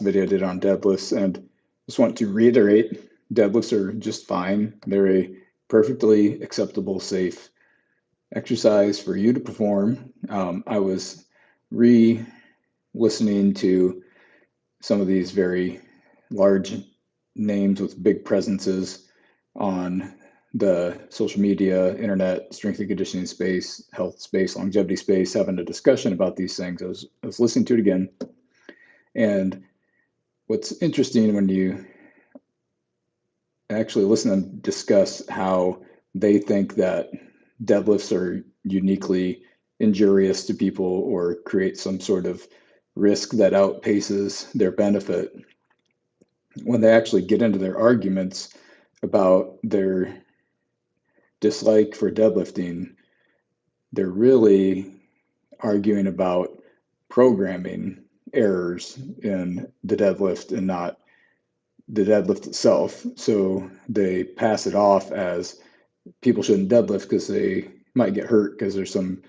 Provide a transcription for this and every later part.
video I did on deadlifts, and just want to reiterate, deadlifts are just fine. They're a perfectly acceptable, safe exercise for you to perform. I was re-listening to some of these very large names with big presences on the social media, internet, strength and conditioning space, health space, longevity space, having a discussion about these things. I was listening to it again. And what's interesting when you actually listen to them discuss how they think that deadlifts are uniquely injurious to people or create some sort of risk that outpaces their benefit, when they actually get into their arguments about their dislike for deadlifting, they're really arguing about programming errors in the deadlift and not the deadlift itself. So they pass it off as people shouldn't deadlift because they might get hurt because there's some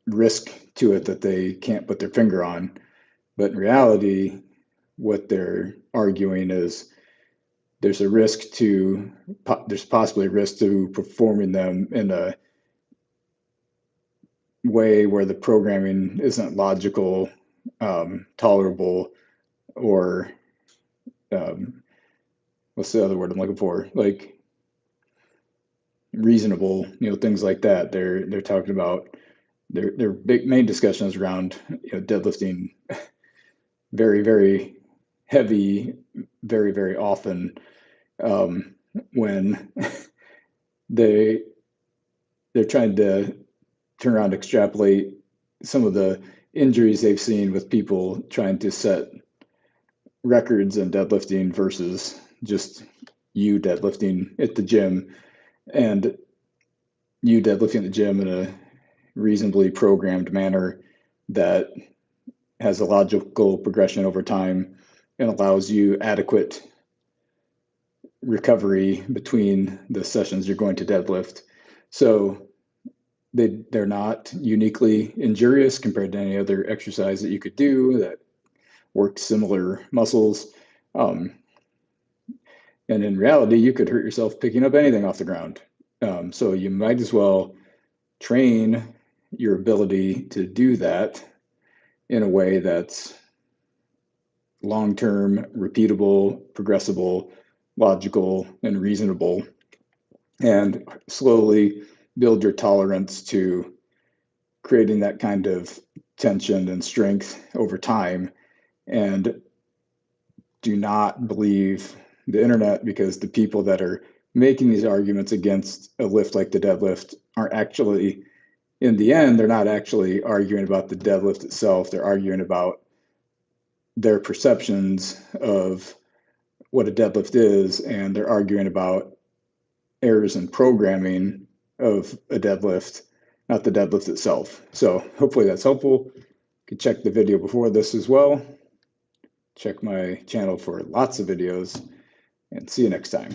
risk to it that they can't put their finger on. But in reality, what they're arguing is there's possibly a risk to performing them in a way where the programming isn't logical, tolerable, or what's the other word I'm looking for? Like reasonable, things like that. They're talking about their big main discussions around deadlifting very, very heavy, very, very often, when they're trying to turn around, extrapolate some of the injuries they've seen with people trying to set records in deadlifting versus just you deadlifting at the gym, and you deadlifting at the gym in a reasonably programmed manner that has a logical progression over time and allows you adequate recovery between the sessions you're going to deadlift. So they're not uniquely injurious compared to any other exercise that you could do that works similar muscles. And in reality, you could hurt yourself picking up anything off the ground. So you might as well train your ability to do that in a way that's long-term, repeatable, progressible, logical, and reasonable, and slowly build your tolerance to creating that kind of tension and strength over time. And do not believe the internet, because the people that are making these arguments against a lift like the deadlift aren't actually, in the end, they're not actually arguing about the deadlift itself. They're arguing about their perceptions of what a deadlift is, and they're arguing about errors in programming of a deadlift, not the deadlift itself. So hopefully that's helpful. You can check the video before this as well. Check my channel for lots of videos, and see you next time.